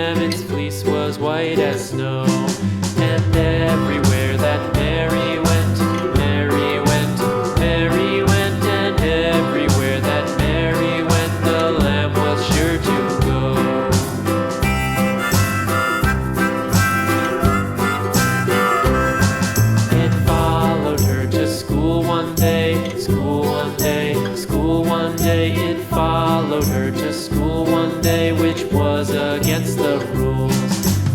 lamb, its fleece was white as snow. And everywhere that Mary went, Mary went, Mary went, and everywhere that Mary went, the lamb was sure to go. It followed her to school one day, school one day, school one day. It followed her to school one day, which was against the rules.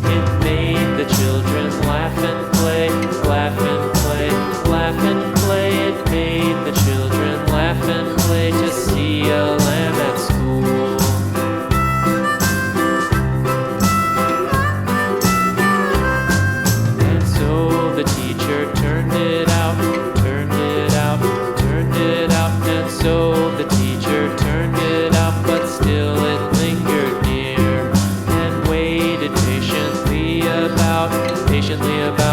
It made the children laugh and play, laugh and play, laugh and play. It made the children laugh and play to see a lamb at school. And so the teacher turned it out, turned it out, turned it out. And so the teacher turned it out, but still it lingered near and waited patiently about